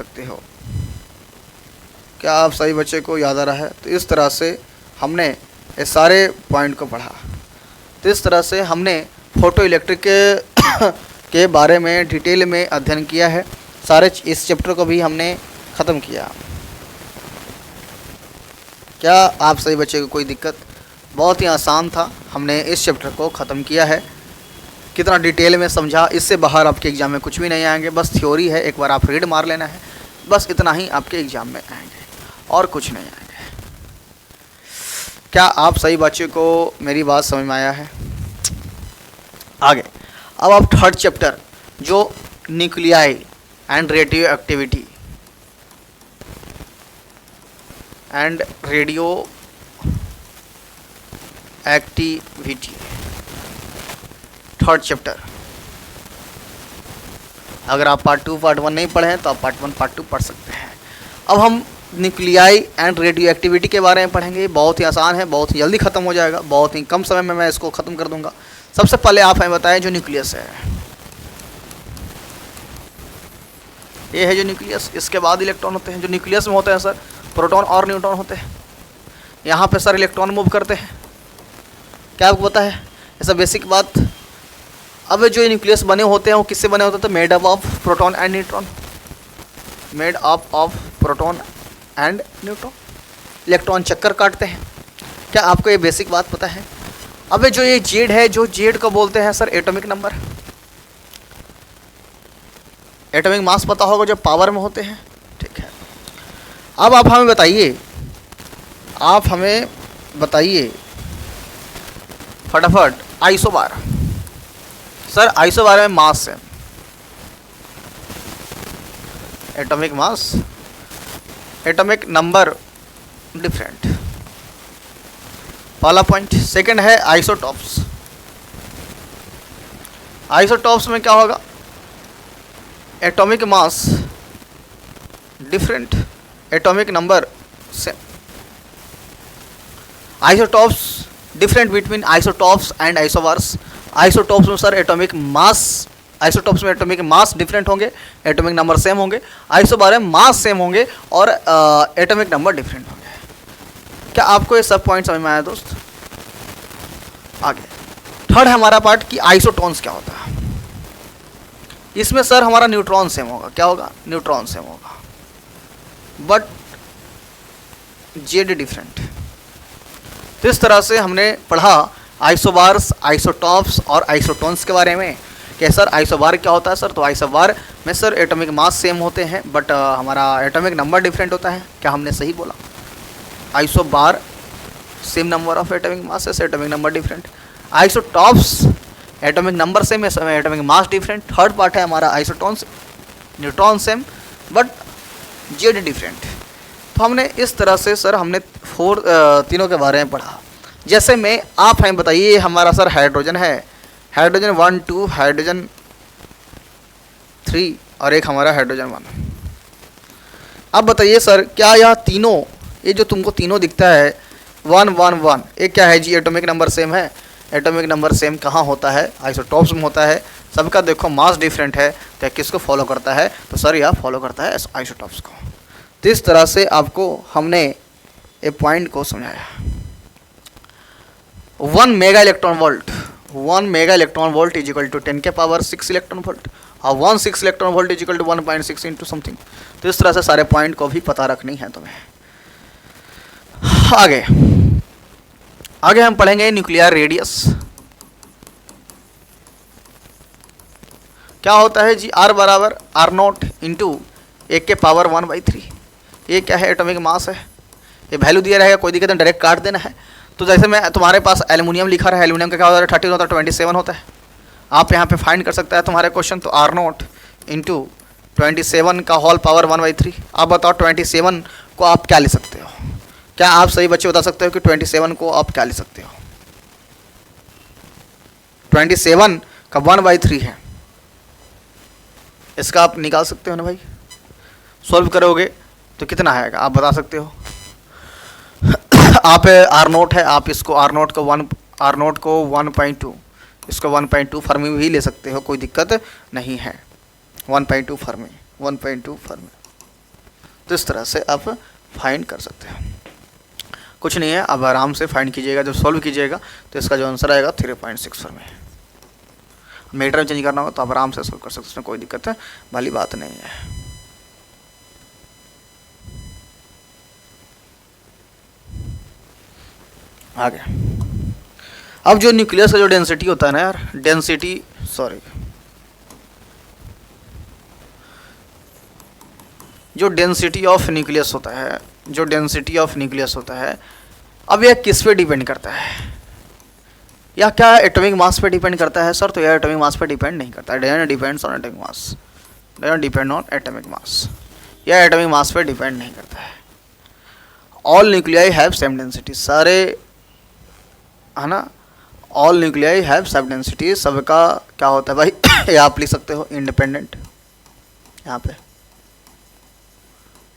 सकते हो। क्या आप सभी बच्चे को याद आ रहा है? तो इस तरह से हमने ये सारे पॉइंट को पढ़ा। तो इस तरह से हमने फोटो इलेक्ट्रिक के बारे में डिटेल में अध्ययन किया है। सारे इस चैप्टर को भी हमने ख़त्म किया। क्या आप सभी बच्चे को कोई दिक्कत? बहुत ही आसान था, हमने इस चैप्टर को ख़त्म किया है। कितना डिटेल में समझा, इससे बाहर आपके एग्ज़ाम में कुछ भी नहीं आएंगे। बस थ्योरी है, एक बार आप रीड मार लेना है, बस इतना ही आपके एग्ज़ाम में आएंगे और कुछ नहीं आएंगे। क्या आप सही बच्चे को मेरी बात समझ में आया है? आगे अब आप थर्ड चैप्टर जो nuclei and radio activity and radio activity, third chapter. अगर आप पार्ट 2 पार्ट 1 नहीं पढ़े हैं तो आप पार्ट 1 पार्ट 2 पढ़ सकते हैं। अब हम न्यूक्लियाई एंड रेडियो एक्टिविटी के बारे में पढ़ेंगे। बहुत ही आसान है, बहुत ही जल्दी ख़त्म हो जाएगा, बहुत ही कम समय में मैं इसको ख़त्म कर दूंगा। सबसे पहले आप हमें बताएं जो न्यूक्लियस है, ये है जो न्यूक्लियस। इसके बाद इलेक्ट्रॉन होते हैं। जो न्यूक्लियस में होते हैं सर प्रोटॉन और न्यूट्रॉन होते हैं। यहाँ पे सर इलेक्ट्रॉन मूव करते हैं। क्या आपको पता है ऐसा बेसिक बात? अब जो न्यूक्लियस बने होते हैं वो किससे बने होते हैं? तो made up of proton and neutron, made up of proton and neutron. Electron चक्कर काटते हैं। क्या आपको ये बेसिक बात पता है? अब जो ये जेड है, जो जेड को बोलते हैं sir atomic number. Atomic mass पता होगा जो पावर में होते हैं, ठीक है। अब आप हमें बताइए फटाफट आइसोबार। सर आइसोबार में मास है, एटॉमिक मास, एटॉमिक नंबर डिफरेंट, पहला पॉइंट। सेकंड है आइसोटॉप्स। आइसोटॉप्स में क्या होगा? Atomic mass different, atomic number same. Isotopes different between isotopes and isobars. Isotopes में सर एटॉमिक मास, आइसोटॉप्स में एटॉमिक मास डिफरेंट होंगे, एटॉमिक नंबर सेम होंगे। Isobar में मास सेम होंगे और एटॉमिक नंबर डिफरेंट होंगे। क्या आपको ये सब पॉइंट समझ में आया दोस्त? आगे थर्ड है हमारा पार्ट कि आइसोटोन्स क्या होता है। इसमें सर हमारा न्यूट्रॉन सेम होगा। क्या होगा? न्यूट्रॉन सेम होगा, बट जेड डिफरेंट। तो इस तरह से हमने पढ़ा आइसोबार्स, आइसोटॉप्स और आइसोटोन्स के बारे में। कि सर आइसोबार क्या होता है सर? तो आइसोबार में सर एटॉमिक मास सेम होते हैं बट हमारा एटॉमिक नंबर डिफरेंट होता है। क्या हमने सही बोला? Isobar same number of atomic mass है, atomic number different. Isotopes atomic number same है, atomic mass different. Third part है हमारा isotones, neutron same but Z different. तो हमने इस तरह से सर हमने तीनों के बारे में पढ़ा। जैसे में आप हमें बताइए, हमारा सर हाइड्रोजन है, हाइड्रोजन 1 2, हाइड्रोजन 3 और एक हमारा हाइड्रोजन 1। अब बताइए सर क्या यह तीनों, ये जो तुमको तीनों दिखता है 1 1 1, ये क्या है जी? एटॉमिक नंबर सेम है। एटॉमिक नंबर सेम कहाँ होता है? आइसोटॉप्स में होता है। सबका देखो मास डिफरेंट है, तो किसको फॉलो करता है? तो सर यह फॉलो करता है आइसोटॉप्स को। तो इस तरह से आपको हमने ये पॉइंट को समझाया। 1 mega electron volt, 1 mega electron volt is equal to 10 के पावर 6 इलेक्ट्रॉन वोल्ट और 1 6 electron volt is equal to 1.6 into something. तो इस तरह से सारे पॉइंट को भी पता रखनी है तुम्हें। आगे हम पढ़ेंगे न्यूक्लियर रेडियस। क्या होता है जी? आर बराबर आर नॉट इंटू 1 के पावर 1/3। ये क्या है? एटॉमिक मास है। ये वैल्यू दिया रहेगा, कोई दिक्कत नहीं, डायरेक्ट काट देना है। तो जैसे मैं तुम्हारे पास एल्यूमिनियम लिखा रहा है, एल्यूमिनियम का क्या होता है? 13 होता है, 27 होता है। आप यहाँ पे फाइंड कर सकता है तुम्हारे क्वेश्चन। तो आर नॉट इंटू 27 का होल पावर 1/3। आप बताओ 27 को आप क्या ले सकते हो? क्या आप सही बच्चे बता सकते हो कि 27 को आप क्या ले सकते हो? 27 का 1/3 है, इसका आप निकाल सकते हो ना भाई? सॉल्व करोगे तो कितना आएगा आप बता सकते हो? आप आर नोट है, आप इसको आर नोट को 1.2, इसको 1.2 फर्मी भी ले सकते हो, कोई दिक्कत नहीं है। 1.2 फर्मी, 1.2 फर्मी। तो इस तरह से आप फाइंड कर सकते हैं। कुछ नहीं है, अब आराम से फाइंड कीजिएगा, जब सॉल्व कीजिएगा तो इसका जो आंसर आएगा 3.64 में। मीटर में चेंज करना होगा तो आप आराम से सॉल्व कर सकते हैं, उसमें कोई दिक्कत है वाली बात नहीं है। आगे अब जो न्यूक्लियस का जो डेंसिटी होता है ना यार, डेंसिटी जो डेंसिटी ऑफ न्यूक्लियस होता है, जो डेंसिटी ऑफ न्यूक्लियस होता है, अब यह किस पे डिपेंड करता है? या क्या एटॉमिक मास पे डिपेंड करता है सर? तो यह एटॉमिक मास पे डिपेंड नहीं करता है। Depends on atomic mass, depend on atomic mass. यह एटॉमिक मास पे डिपेंड नहीं करता है। All nuclei have same density, सारे है ना, all nuclei have same density, सबका क्या होता है भाई ये आप लिख सकते हो इंडिपेंडेंट, यहाँ पे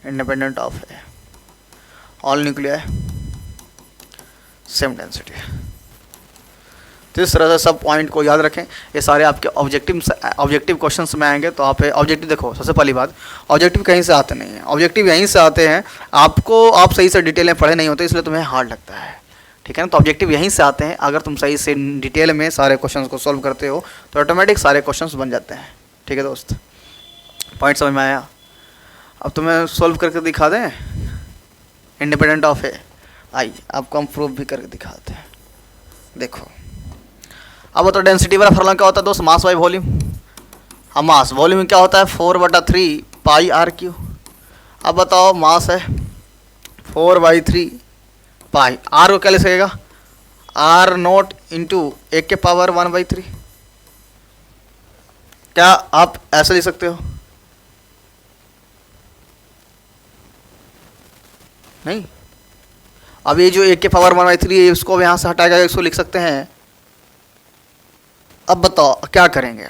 इंडिपेंडेंट ऑफ है ऑल न्यूक्लियाई सेम डेंसिटी। तो इस तरह से सब पॉइंट को याद रखें। ये सारे आपके ऑब्जेक्टिव क्वेश्चंस में आएंगे। तो आप ऑब्जेक्टिव देखो, सबसे पहली बात ऑब्जेक्टिव कहीं से आते नहीं हैं, ऑब्जेक्टिव यहीं से आते हैं। आपको आप सही से डिटेल में पढ़े नहीं होते इसलिए तुम्हें हार्ड लगता है, ठीक है ना। तो ऑब्जेक्टिव यहीं से आते हैं। अगर तुम सही से डिटेल में सारे क्वेश्चंस को सॉल्व करते हो तो ऑटोमेटिक सारे क्वेश्चंस बन जाते हैं, ठीक है दोस्त। पॉइंट समझ में आया? अब तुम्हें सॉल्व करके दिखा दें इंडिपेंडेंट ऑफ ए, आइए आपको हम प्रूफ भी करके दिखाते हैं। देखो अब तो डेंसिटी वाला फॉर्मूला क्या होता है दोस्त? Mass by volume. अब मास वॉल्यूम क्या होता है? 4/3 पाई आर क्यू। अब बताओ मास है 4/3 पाई, आर को क्या ले सकेगा? Or not into 1⁻⁴। क्या आप ऐसे लिख सकते हो? नहीं। अब ये जो 1⁻⁴ है इसको यहाँ से हटाएगा, इसको लिख सकते हैं। अब बताओ क्या करेंगे?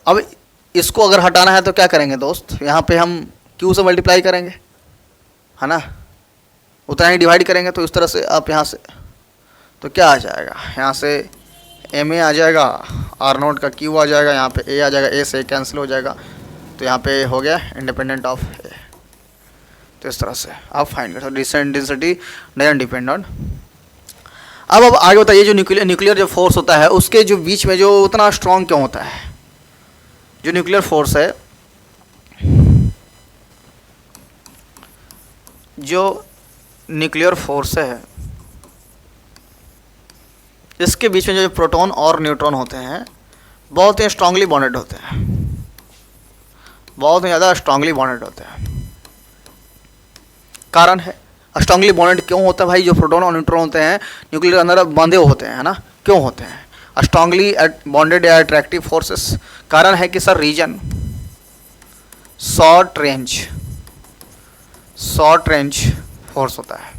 अब इसको अगर हटाना है तो क्या करेंगे दोस्त? यहाँ पे हम Q से मल्टीप्लाई करेंगे, है ना, उतना ही डिवाइड करेंगे। तो इस तरह से आप यहाँ से तो क्या आ जाएगा? यहाँ से MA आ जाएगा, R0 का Q आ जाएगा, यहाँ पे A आ जाएगा, A से कैंसिल हो जाएगा। तो यहाँ पे हो गया इंडिपेंडेंट ऑफ A। तो इस तरह से आप फाइंड कर सकते हो डेंसिटी डजंट डिपेंड ऑन। अब आगे बताइए, जो न्यूक्लियर जो फोर्स होता है उसके जो बीच में जो उतना स्ट्रॉन्ग क्यों होता है? जो न्यूक्लियर फोर्स है, जो न्यूक्लियर फोर्स है इसके बीच में जो प्रोटॉन और न्यूट्रॉन होते हैं बहुत ही स्ट्रांगली बॉन्डेड होते हैं, बहुत ही ज़्यादा स्ट्रांगली बॉन्डेड होते हैं। कारण है स्ट्रांगली बॉन्डेड क्यों होता है भाई? जो प्रोटॉन और न्यूट्रॉन होते हैं न्यूक्लियर के अंदर बांधे हुए होते हैं, है ना। क्यों होते हैं स्ट्रांगली बॉन्डेड या अट्रैक्टिव फोर्सेस? कारण है कि sir reason short range force होता है।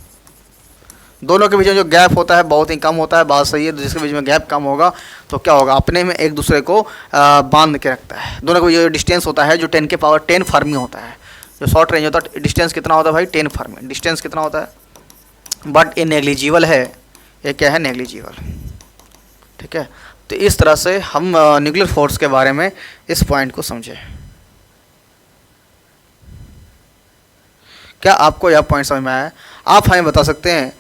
दोनों के बीच में जो गैप होता है बहुत ही कम होता है, बात सही है। जिसके बीच में गैप कम होगा तो क्या होगा? अपने में एक दूसरे को बांध के रखता है। दोनों का जो डिस्टेंस होता है जो 10⁻10 फर्मी होता है। जो शॉर्ट रेंज होता है डिस्टेंस कितना होता है भाई? 10 फर्मी। डिस्टेंस कितना होता है? बट ये नेग्लिजिबल है। ये क्या है? नेग्लिजिबल, ठीक है। तो इस तरह से हम न्यूक्लियर फोर्स के बारे में इस पॉइंट को समझे। क्या आपको यह पॉइंट समझ में आया? आप हमें बता सकते हैं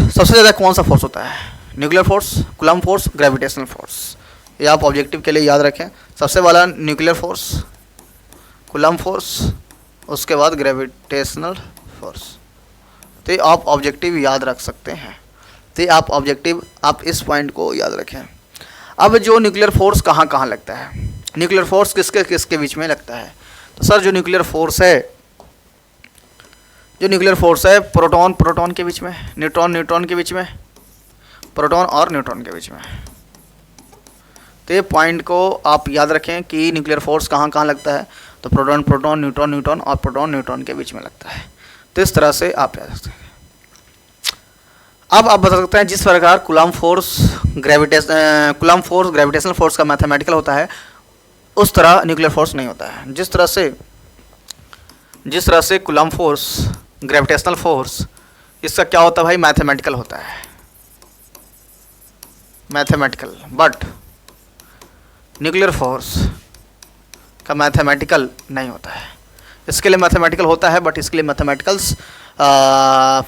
सबसे ज़्यादा कौन सा फोर्स होता है? Nuclear force, coulomb force, gravitational force. ये आप ऑब्जेक्टिव के लिए याद रखें। सबसे वाला न्यूक्लियर फोर्स, कूलम्ब फोर्स, उसके बाद ग्रेविटेशनल फोर्स। तो आप ऑब्जेक्टिव याद रख सकते हैं। तो आप ऑब्जेक्टिव आप इस पॉइंट को याद रखें। अब जो न्यूक्लियर फोर्स कहाँ कहाँ लगता है? न्यूक्लियर फोर्स किसके किसके बीच में लगता है? तो सर जो न्यूक्लियर फोर्स है प्रोटॉन प्रोटॉन के बीच में, न्यूट्रॉन न्यूट्रॉन के बीच में, प्रोटॉन और न्यूट्रॉन के बीच में। तो ये पॉइंट को आप याद रखें कि न्यूक्लियर फोर्स कहाँ कहाँ लगता है। तो प्रोटॉन प्रोटॉन, न्यूट्रॉन न्यूट्रॉन और प्रोटॉन न्यूट्रॉन के बीच में लगता है। तो इस तरह से आप याद रखते हैं। अब आप बता सकते हैं जिस प्रकार कूलम्ब फोर्स ग्रेविटेशनल फोर्स का मैथमेटिकल होता है उस तरह न्यूक्लियर फोर्स नहीं होता है। जिस तरह से कूलम्ब फोर्स ग्रेविटेशनल फोर्स इसका क्या होता है भाई? मैथमेटिकल होता है, मैथमेटिकल। बट न्यूक्लियर फोर्स का मैथमेटिकल नहीं होता है। इसके लिए मैथमेटिकल होता है, बट इसके लिए मैथमेटिकल्स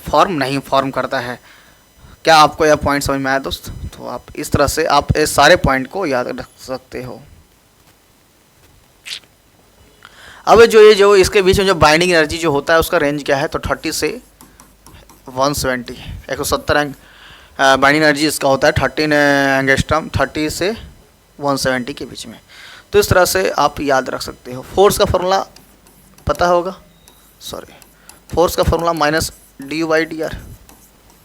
फॉर्म नहीं फॉर्म करता है। क्या आपको यह पॉइंट समझ में आया दोस्त? तो आप इस तरह से आप इस सारे पॉइंट को याद रख सकते हो। अब जो इसके बीच में जो बाइंडिंग एनर्जी जो होता है उसका रेंज क्या है, तो 30 से 170, 170 बाइंडिंग एनर्जी इसका होता है 13 एंगस्ट्रॉम, 30 से 170 के बीच में। तो इस तरह से आप याद रख सकते हो। फोर्स का फॉर्मूला पता होगा, सॉरी, फोर्स का formula minus dy/dr,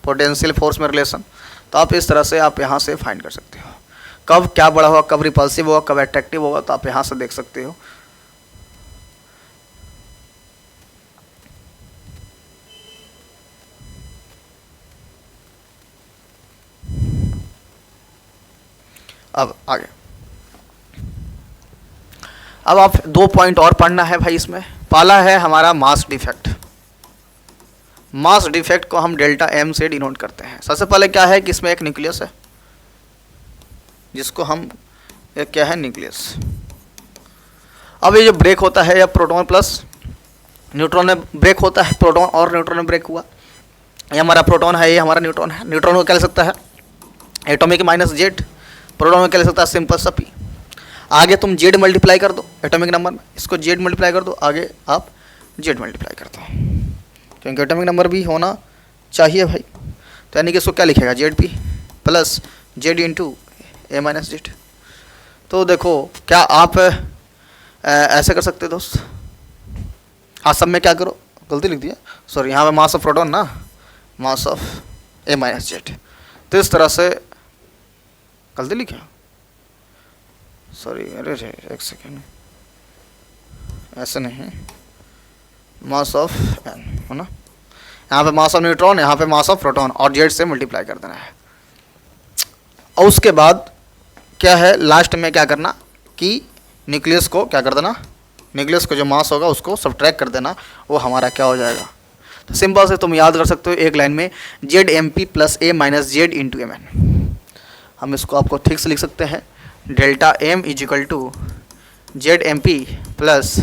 potential force में रिलेशन। तो आप इस तरह से आप यहाँ से फाइंड कर सकते हो कब क्या बड़ा होगा, कब रिपल्सिव होगा, कब अट्रैक्टिव होगा, तो आप यहाँ से देख सकते हो। अब आगे, अब आप 2 पॉइंट और पढ़ना है भाई इसमें। पहला है हमारा मास डिफेक्ट। मास डिफेक्ट को हम डेल्टा एम से डिनोट करते हैं। सबसे पहले क्या है कि इसमें एक न्यूक्लियस है, जिसको हम एक क्या है, न्यूक्लियस। अब ये जो ब्रेक होता है, या प्रोटॉन प्लस न्यूट्रॉन में ब्रेक होता है, प्रोटॉन और न्यूट्रॉन में ब्रेक हुआ। ये हमारा प्रोटॉन है, ये हमारा न्यूट्रॉन है। न्यूट्रॉन को क्या लिख सकता है, एटॉमिक माइनस जेड। प्रोटॉन में क्या लिख सकता है, सिंपल सा पी। आगे तुम जेड मल्टीप्लाई कर दो एटॉमिक नंबर में, इसको जेड मल्टीप्लाई कर दो, आगे आप जेड मल्टीप्लाई कर दो, क्योंकि एटॉमिक नंबर भी होना चाहिए भाई। तो यानी कि इसको क्या लिखेगा, Z P plus Z into A minus Z. तो देखो क्या आप ऐसे कर सकते दोस्त। हाँ, सब में क्या करो, गलती लिख दिया, सॉरी, यहाँ पे मास ऑफ प्रोटॉन ना, mass of A minus Z. तो इस तरह से गलती लिखा, सॉरी, अरे एक सेकेंड, ऐसे नहीं, मास ऑफ एन है ना, यहाँ पे मास ऑफ न्यूट्रॉन, यहाँ पे मास ऑफ प्रोटॉन, और जेड से मल्टीप्लाई कर देना है। और उसके बाद क्या है, लास्ट में क्या करना कि न्यूक्लियस को क्या कर देना, न्यूक्लियस को जो मास होगा उसको सब्ट्रैक्ट कर देना, वो हमारा क्या हो जाएगा। तो सिंपल से तुम याद कर सकते हो एक लाइन में, Z M P plus A minus Z into M N. हम इसको आपको ठीक से लिख सकते हैं, delta M is equal to Z M P plus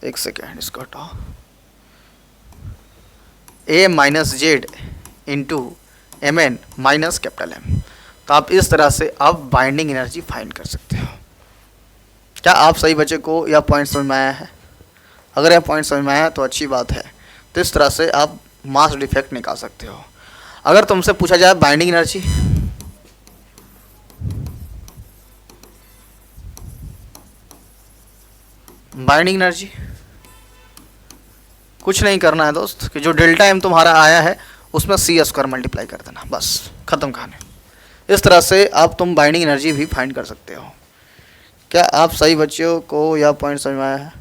एक सेकेंड, इसको हटाओ, A minus Z into M N minus capital M. तो आप इस तरह से आप बाइंडिंग एनर्जी फाइंड कर सकते हो। क्या आप सही बच्चे को यह पॉइंट समझ में आया है? अगर यह पॉइंट समझ में आया तो अच्छी बात है। तो इस तरह से आप मास डिफेक्ट निकाल सकते हो। अगर तुमसे पूछा जाए बाइंडिंग एनर्जी, कुछ नहीं करना है दोस्त, कि जो डेल्टा एम तुम्हारा आया है उसमें सी स्क्वायर मल्टीप्लाई कर देना, बस खत्म कहानी। इस तरह से आप तुम बाइंडिंग एनर्जी भी फाइंड कर सकते हो। क्या आप सही बच्चों को यह पॉइंट समझ में आया है?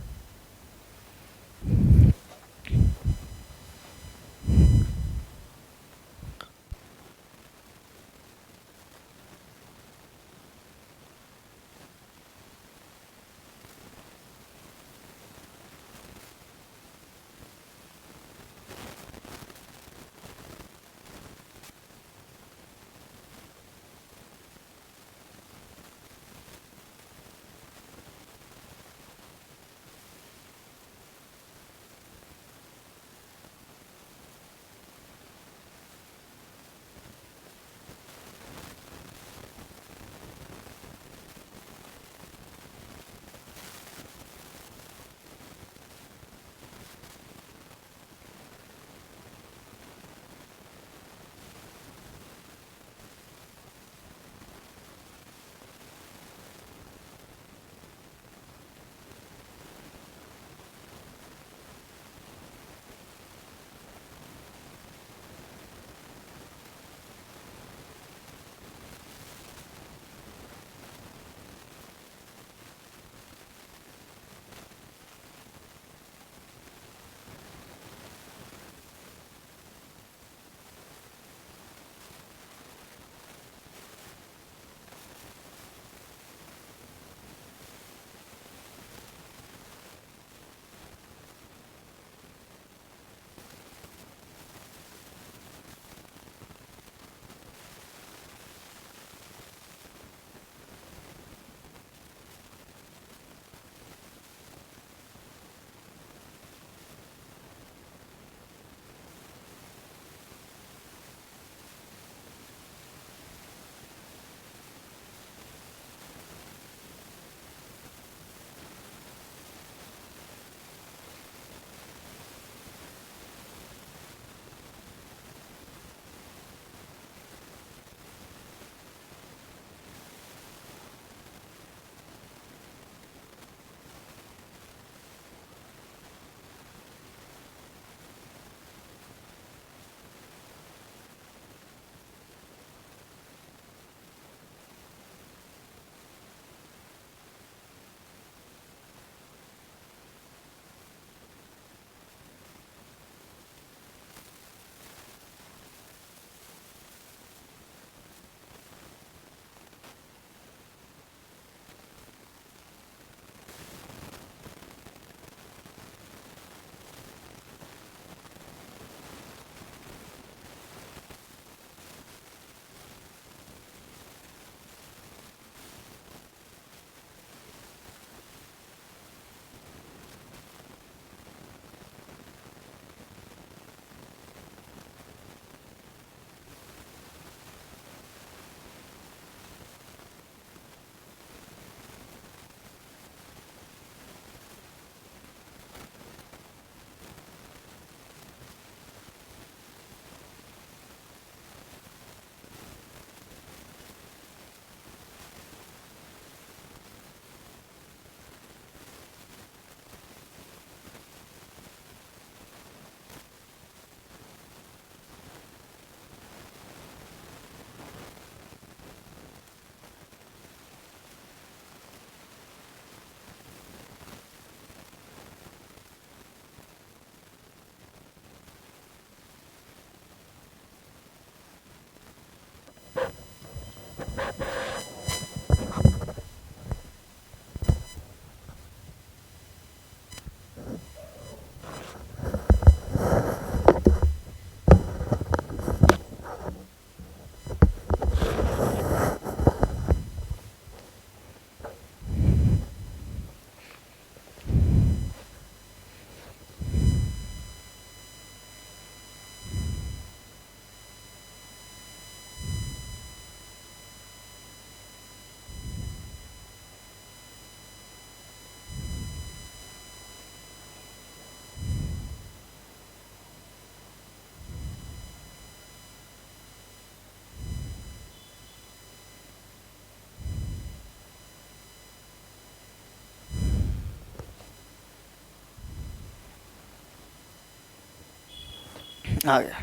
आ गया।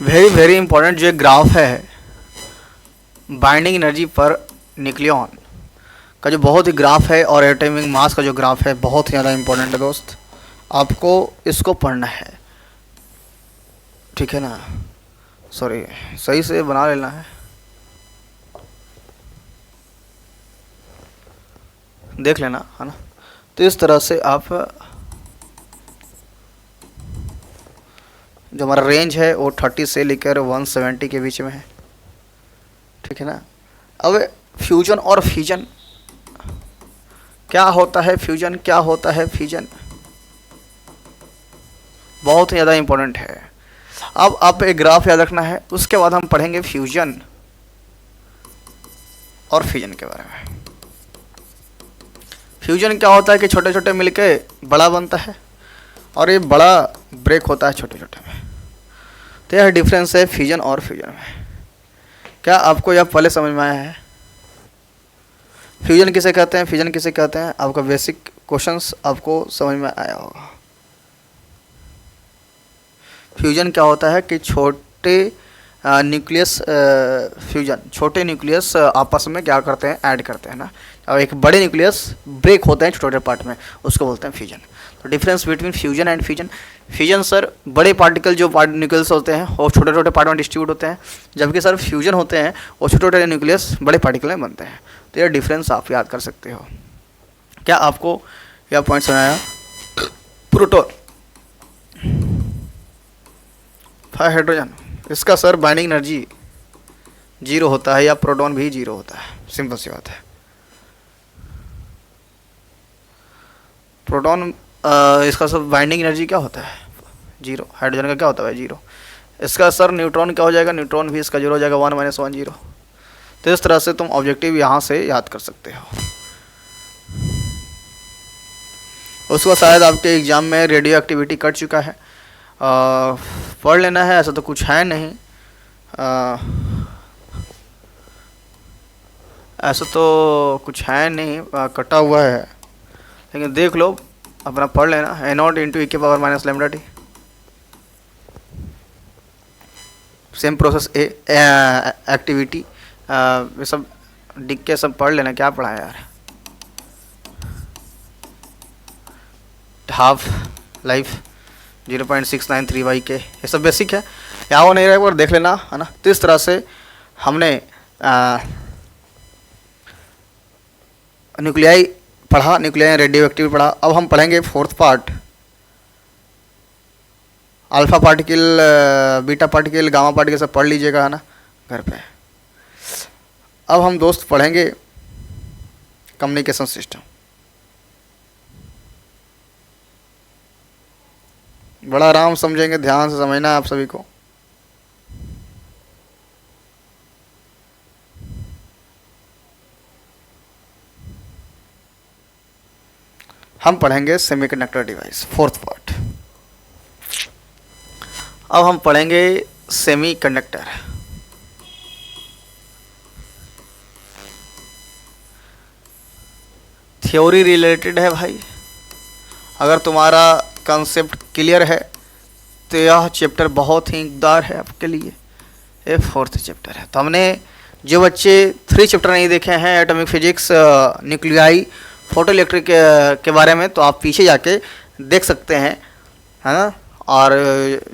वेरी वेरी इंपॉर्टेंट जो ग्राफ है बाइंडिंग एनर्जी पर न्यूक्लियॉन का, जो बहुत ही ग्राफ है, और एटॉमिक मास का जो ग्राफ है बहुत ही ज़्यादा इंपॉर्टेंट है दोस्त, आपको इसको पढ़ना है, ठीक है ना। सॉरी, सही से बना लेना है, देख लेना है ना। तो इस तरह से आप जो हमारा रेंज है वो 30 से लेकर 170 के बीच में है, ठीक है ना। अब फ्यूजन और फिजन क्या होता है, फ्यूजन क्या होता है, फिजन बहुत ही ज़्यादा इंपॉर्टेंट है। अब आप एक ग्राफ याद रखना है, उसके बाद हम पढ़ेंगे फ्यूजन और फिजन के बारे में। फ्यूजन क्या होता है कि छोटे छोटे मिलके बड़ा बनता है, और ये बड़ा ब्रेक होता है छोटे छोटे में। तो यह डिफरेंस है फ्यूजन और फ्यूजन में। क्या आपको यह पहले समझ में आया है? फ्यूजन किसे कहते हैं, फ्यूजन किसे कहते हैं, आपका बेसिक क्वेश्चंस आपको समझ में आया होगा। फ्यूजन क्या होता है कि छोटे न्यूक्लियस, फ्यूजन छोटे न्यूक्लियस आपस में क्या करते हैं, ऐड करते हैं ना, और एक बड़े न्यूक्लियस ब्रेक होते हैं छोटे छोटे पार्ट में, उसको बोलते हैं फ्यूजन। तो difference between fusion and fission, fusion sir बड़े पार्टिकल जो न्यूक्लियस होते हैं वो छोटे छोटे पार्ट में डिस्ट्रीब्यूट होते हैं, जबकि सर फ्यूजन होते हैं वो छोटे छोटे न्यूक्लियस बड़े पार्टिकल में बनते हैं। तो यह डिफरेंस आप याद कर सकते हो। क्या आपको यह पॉइंट समझ आया? प्रोटॉन 5 हाइड्रोजन, इसका सर बाइंडिंग एनर्जी 0 होता है, या प्रोटॉन भी 0 होता है, सिंपल सी बात है। प्रोटॉन इसका सर बाइंडिंग एनर्जी क्या होता है, 0। हाइड्रोजन का क्या होता है, 0। इसका सर न्यूट्रॉन क्या हो जाएगा, न्यूट्रॉन भी इसका 0 हो जाएगा, 1 - 1 0। तो इस तरह से तुम ऑब्जेक्टिव यहाँ से याद कर सकते हो। उसको शायद आपके एग्जाम में रेडियो एक्टिविटी कट चुका है, पढ़ लेना है, ऐसा तो कुछ है नहीं, ऐसा तो कुछ है नहीं, कटा हुआ है, लेकिन देख लो, अपना पढ़ लेना। A0 × e⁻ λt, same process ए एक्टिविटी, ये सब डिक के सब पढ़ लेना। क्या पढ़ा है यार, हाफ लाइफ 0.693 ये सब बेसिक है, यहाँ वो नहीं रहेगा, और देख लेना है ना। तो इस तरह से हमने न्यूक्लियाई पढ़ा, न्यूक्लियाई रेडियो एक्टिव पढ़ा। अब हम पढ़ेंगे 4th part, alpha particle, beta particle, gamma particle, सब पढ़ लीजिएगा है ना घर पे। अब हम दोस्त पढ़ेंगे कम्युनिकेशन सिस्टम। बड़ा आराम समझेंगे, ध्यान से समझना है आप सभी को। हम पढ़ेंगे सेमीकंडक्टर डिवाइस, 4th पार्ट। अब हम पढ़ेंगे सेमीकंडक्टर। थ्योरी रिलेटेड है भाई, अगर तुम्हारा कंसेप्ट क्लियर है तो यह चैप्टर बहुत ही इकदार है आपके लिए। ये 4th चैप्टर है। तो हमने जो बच्चे 3 चैप्टर नहीं देखे हैं, atomic physics, nuclei, photo electric के बारे में, तो आप पीछे जाके देख सकते हैं, है ना। और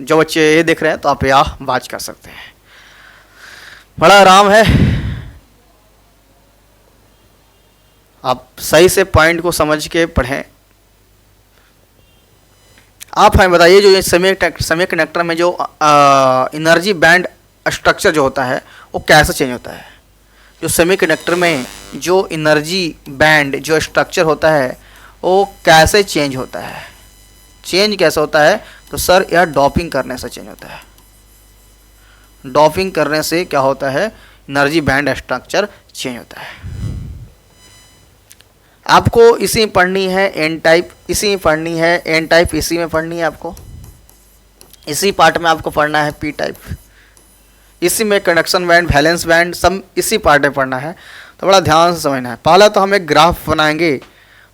जो बच्चे ये देख रहे हैं तो आप यहाँ बात कर सकते हैं, बड़ा आराम है। आप सही से पॉइंट को समझ के पढ़ें। आप हमें बताइए, जो ये सेमीकंडक्टर में जो एनर्जी बैंड स्ट्रक्चर जो होता है वो कैसे चेंज होता है? जो सेमीकंडक्टर में जो एनर्जी बैंड जो स्ट्रक्चर होता है वो कैसे चेंज होता है? चेंज कैसे होता है? तो सर यह डॉपिंग करने से चेंज होता है। डॉपिंग करने से क्या होता है? एनर्जी बैंड स्ट्रक्चर चेंज होता है। आपको इसी में पढ़नी है एन टाइप, इसी में पढ़नी है एन टाइप, इसी में पढ़नी है आपको, इसी पार्ट में आपको पढ़ना है पी टाइप, इसी में कंडक्शन बैंड, वैलेंस बैंड, सब इसी पार्ट में पढ़ना है। तो बड़ा ध्यान से समझना है। पहला तो हम एक ग्राफ बनाएंगे,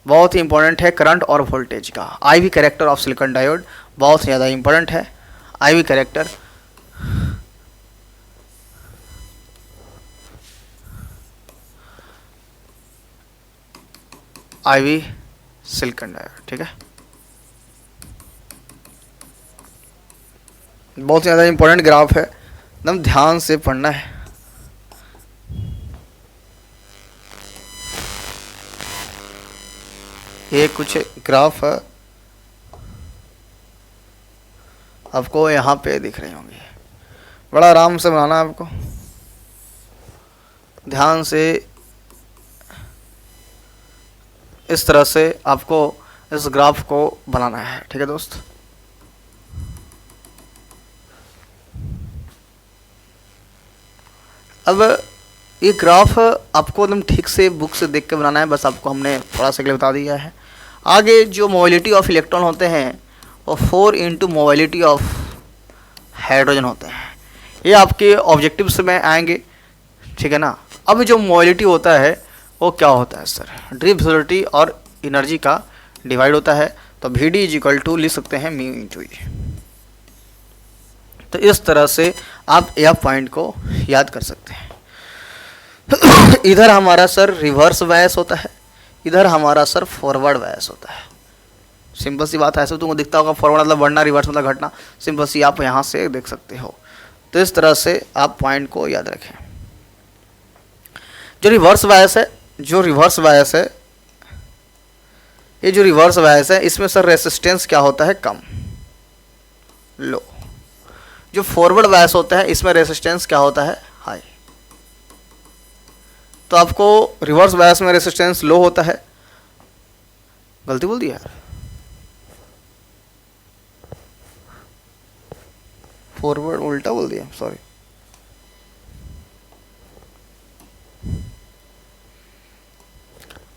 बहुत ही इंपॉर्टेंट है, करंट और वोल्टेज का। IV character of silicon diode बहुत ज़्यादा इंपॉर्टेंट है। IV character, IV silicon dioxide. ठीक है, बहुत ही ज़्यादा इंपॉर्टेंट ग्राफ है, एकदम ध्यान से पढ़ना है। ये कुछ ग्राफ है, आपको यहाँ पे दिख रहे होंगे, बड़ा आराम से बनाना है आपको, ध्यान से इस तरह से आपको इस ग्राफ को बनाना है। ठीक है दोस्त, अब ये ग्राफ आपको एकदम ठीक से बुक से देख के बनाना है, बस आपको हमने थोड़ा सा बता दिया है। आगे जो मोबिलिटी ऑफ इलेक्ट्रॉन होते हैं वो 4 इंटू मोबिलिटी ऑफ हाइड्रोजन होते हैं, ये आपके ऑब्जेक्टिव्स में आएंगे। ठीक है ना, अब जो मोबिलिटी होता है वो क्या होता है सर, डिफ्यूजिविटी और एनर्जी का डिवाइड होता है, तो VD इज इक्वल टू लिख सकते हैं म्यू इंटू ई। तो इस तरह से आप यह पॉइंट को याद कर सकते हैं। इधर हमारा सर रिवर्स बायस होता है, इधर हमारा सर फॉरवर्ड बायस होता है। सिंपल सी बात है, ऐसे तुमको दिखता होगा फॉरवर्ड मतलब बढ़ना, रिवर्स मतलब घटना, सिंपल सी आप यहाँ से देख सकते हो। तो इस तरह से आप पॉइंट को याद रखें। जो रिवर्स बायस है, जो रिवर्स बायस है, ये जो रिवर्स बायस है इसमें सर रेसिस्टेंस क्या होता है, कम, लो। जो फॉरवर्ड बायस होता है इसमें रेसिस्टेंस क्या होता है, हाई। तो आपको रिवर्स बायस में रेसिस्टेंस लो होता है, गलती बोल दी यार, फॉरवर्ड उल्टा बोल दिया, सॉरी।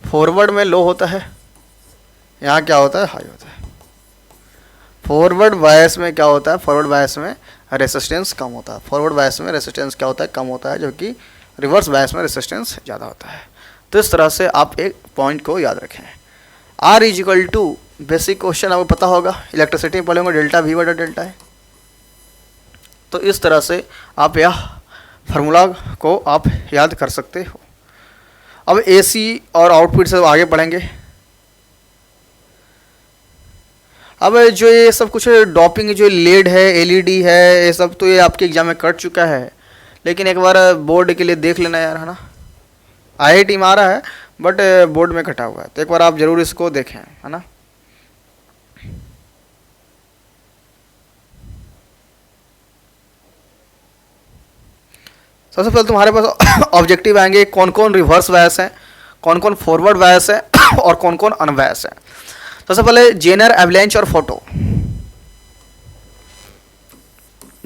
फॉरवर्ड में लो होता है, यहाँ क्या होता है, हाई होता है। फॉरवर्ड बायस में क्या होता है, फॉरवर्ड बायस में रेसिस्टेंस कम होता है, फॉरवर्ड बायस में रेसिस्टेंस क्या होता है, कम होता है, जबकि रिवर्स बायस में रेसिस्टेंस ज़्यादा होता है। तो इस तरह से आप एक पॉइंट को याद रखें। R is equal to, basic question आपको पता होगा, इलेक्ट्रिसिटी में पढ़ेंगे, डेल्टा V बटा डेल्टा है। तो इस तरह से आप यह फार्मूला को आप याद कर सकते हो। अब AC और आउटपुट से आगे पढ़ेंगे। अब जो ये सब कुछ डॉपिंग, जो लेड है, LED है, ये सब तो ये आपके एग्जाम में कट चुका है, लेकिन एक बार बोर्ड के लिए देख लेना यार, है ना। IIT में आ रहा है बट बोर्ड में कटा हुआ है, तो एक बार आप जरूर इसको देखें, है ना। सबसे पहले तुम्हारे पास ऑब्जेक्टिव आएंगे, कौन कौन रिवर्स बायस है, कौन कौन फॉरवर्ड बायस है और कौन कौन अनबायस है। सबसे पहले जेनर, एवलांच और फोटो।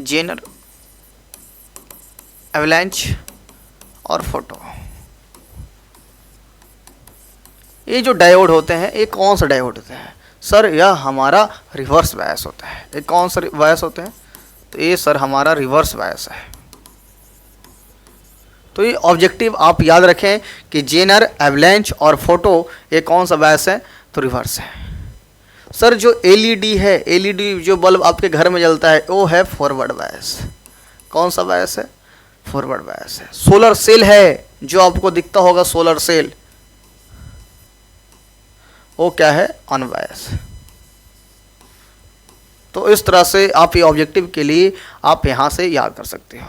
जेनर, एवलांच और फोटो, ये जो डायोड होते हैं, ये कौन सा डायोड होते हैं सर, यह हमारा रिवर्स बायस होता है। ये कौन सा बायस होते हैं, तो ये सर हमारा रिवर्स बायस है। तो ये ऑब्जेक्टिव आप याद रखें कि जेनर, एवलांच और फोटो ये कौन सा बायस है, तो रिवर्स है। सर जो LED है, LED जो बल्ब आपके घर में जलता है, वो है फॉरवर्ड बायस। कौन सा बायस है, फॉरवर्ड बायस है। सोलर सेल है जो आपको दिखता होगा, सोलर सेल, वो क्या है, अनबायस। तो इस तरह से आप ये ऑब्जेक्टिव के लिए आप यहाँ से याद कर सकते हो।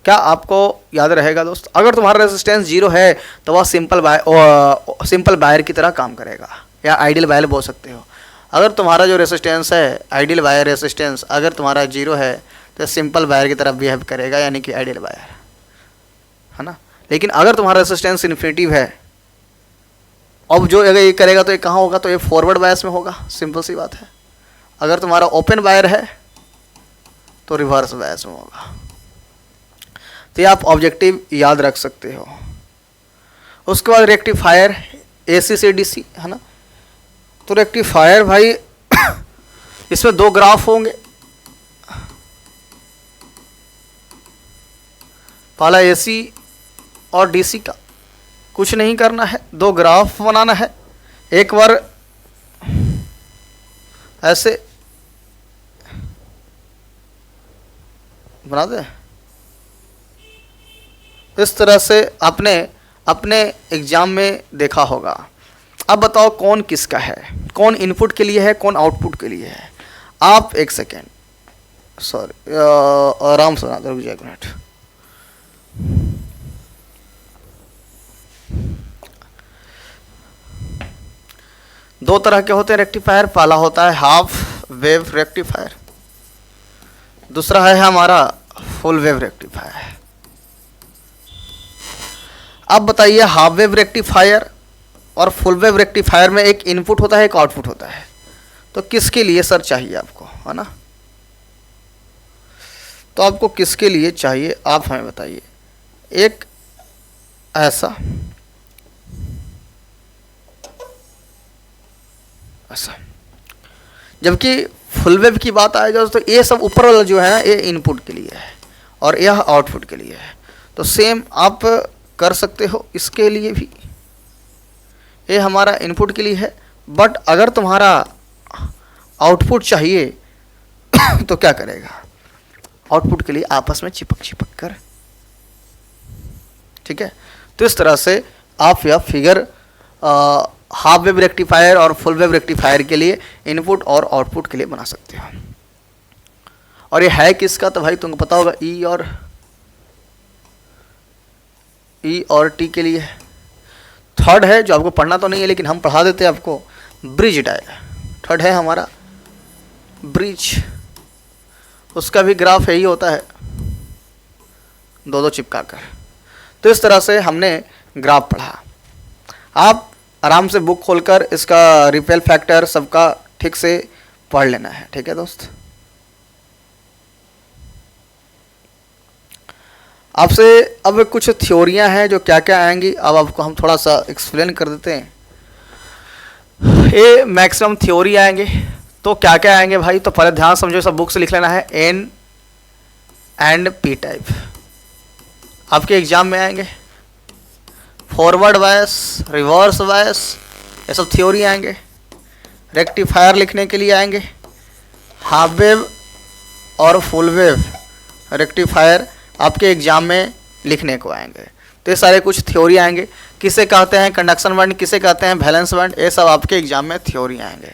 क्या आपको याद रहेगा दोस्त? अगर तुम्हारा रेजिस्टेंस 0 है तो वह सिंपल वायर की तरह काम करेगा, या आइडियल वायर बोल सकते हो। अगर तुम्हारा जो रेजिस्टेंस है, आइडियल वायर रेजिस्टेंस अगर तुम्हारा 0 है तो सिंपल वायर की तरह बिहेव करेगा, यानी कि आइडियल वायर, है ना। लेकिन अगर तुम्हारा रेजिस्टेंस इन्फिनिटिव है, अब जो अगर ये करेगा तो ये कहाँ होगा, तो ये फॉरवर्ड बायस में होगा, सिंपल सी बात है। अगर तुम्हारा ओपन वायर है तो रिवर्स बायस में होगा। तो ये आप ऑब्जेक्टिव याद रख सकते हो। उसके बाद रेक्टिफायर, AC से DC, है ना। तो रेक्टिफायर भाई इसमें 2 ग्राफ होंगे, पहला AC और DC का। कुछ नहीं करना है, 2 ग्राफ बनाना है, एक बार ऐसे बना दे। इस तरह से आपने अपने एग्जाम में देखा होगा। अब बताओ कौन किसका है, कौन इनपुट के लिए है, कौन आउटपुट के लिए है। आप एक सेकेंड, सॉरी, आराम से बना दो, रुक जाए एक मिनट। दो तरह के होते हैं रेक्टिफायर, पहला होता है हाफ वेव रेक्टिफायर, दूसरा है हमारा फुल वेव रेक्टिफायर। अब बताइए हाफ वेव रेक्टिफायर और फुल वेव रेक्टिफायर में एक इनपुट होता है, एक आउटपुट होता है, तो किसके लिए सर चाहिए आपको, है ना? तो आपको किसके लिए चाहिए आप हमें बताइए। एक ऐसा ऐसा, जबकि फुल वेव की बात आए जाए तो ये सब ऊपर वाला जो है ना, ये इनपुट के लिए है और यह आउटपुट के लिए है। तो सेम आप कर सकते हो इसके लिए भी, ये हमारा इनपुट के लिए है, बट अगर तुम्हारा आउटपुट चाहिए तो क्या करेगा, आउटपुट के लिए आपस में चिपक कर, ठीक है। तो इस तरह से आप यह फिगर हाफ वेव रेक्टिफायर और फुल वेव रेक्टिफायर के लिए इनपुट और आउटपुट के लिए बना सकते हो। और ये है किसका, तो भाई तुमको पता होगा, ई और टी के लिए है। थर्ड है जो आपको पढ़ना तो नहीं है लेकिन हम पढ़ा देते हैं आपको, ब्रिज डायल। थर्ड है हमारा ब्रिज, उसका भी ग्राफ यही होता है, दो दो चिपका कर। तो इस तरह से हमने ग्राफ पढ़ा। आप आराम से बुक खोलकर इसका रिपेल फैक्टर सबका ठीक से पढ़ लेना है, ठीक है दोस्त। आपसे अब कुछ थ्योरियां हैं जो क्या क्या आएंगी, अब आपको हम थोड़ा सा एक्सप्लेन कर देते हैं। ये मैक्सिमम थ्योरी आएंगे, तो क्या क्या आएंगे भाई, तो पहले ध्यान समझो, सब बुक से लिख लेना है। एन एंड पी टाइप आपके एग्जाम में आएंगे। फॉरवर्ड बायस, रिवर्स बायस, ये सब थ्योरी आएंगे। रेक्टिफायर लिखने के लिए आएंगे। हाफ वेव और फुल वेव रेक्टिफायर आपके एग्जाम में लिखने को आएंगे। तो ये सारे कुछ थ्योरी आएंगे। किसे कहते हैं कंडक्शन बैंड, किसे कहते हैं बैलेंस बैंड, ये सब आपके एग्जाम में थ्योरी आएंगे।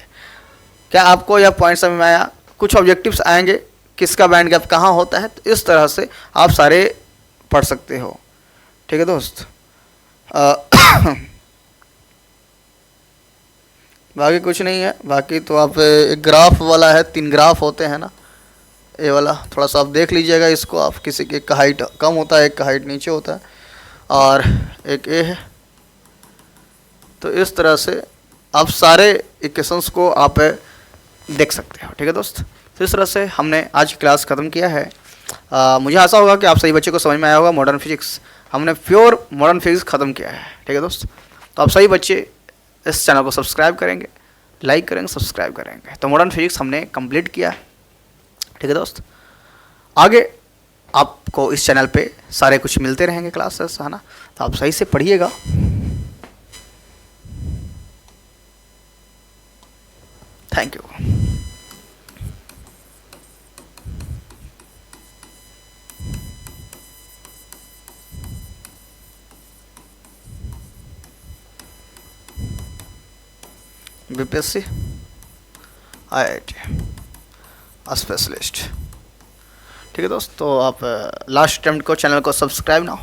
क्या आपको यह पॉइंट समझ में आया? कुछ ऑब्जेक्टिव्स आएंगे, किसका बैंड गैप कहाँ होता है, तो इस तरह से आप सारे पढ़ सकते हो, ठीक है दोस्त। बाकी कुछ नहीं है, बाकी तो आप एक ग्राफ वाला है, 3 ग्राफ होते हैं ना, ये वाला थोड़ा सा आप देख लीजिएगा इसको। आप किसी के एक का हाइट कम होता है, एक का हाइट नीचे होता है, और एक ए है। तो इस तरह से आप सारे इक्वेशंस को आप देख सकते हो, ठीक है दोस्त। तो इस तरह से हमने आज की क्लास ख़त्म किया है। मुझे आशा होगा कि आप सही बच्चे को समझ में आया होगा। मॉडर्न फिजिक्स हमने प्योर मॉडर्न फिजिक्स ख़त्म किया है, ठीक है दोस्त। तो आप सही बच्चे इस चैनल को सब्सक्राइब करेंगे, लाइक करेंगे, सब्सक्राइब करेंगे, तो मॉडर्न फिजिक्स हमने कंप्लीट किया है, ठीक है दोस्त। आगे आपको इस चैनल पे सारे कुछ मिलते रहेंगे क्लासेस, है ना। तो आप सही से पढ़िएगा। Thank you. BPSC, IIT specialist, ठीक है दोस्त। तो आप लास्ट अटेम्प्ट को चैनल को सब्सक्राइब ना,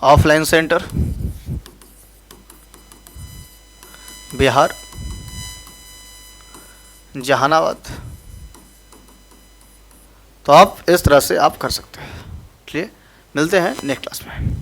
ऑफलाइन सेंटर बिहार जहानाबाद। तो आप इस तरह से आप कर सकते हैं। चलिए मिलते हैं नेक्स्ट क्लास में।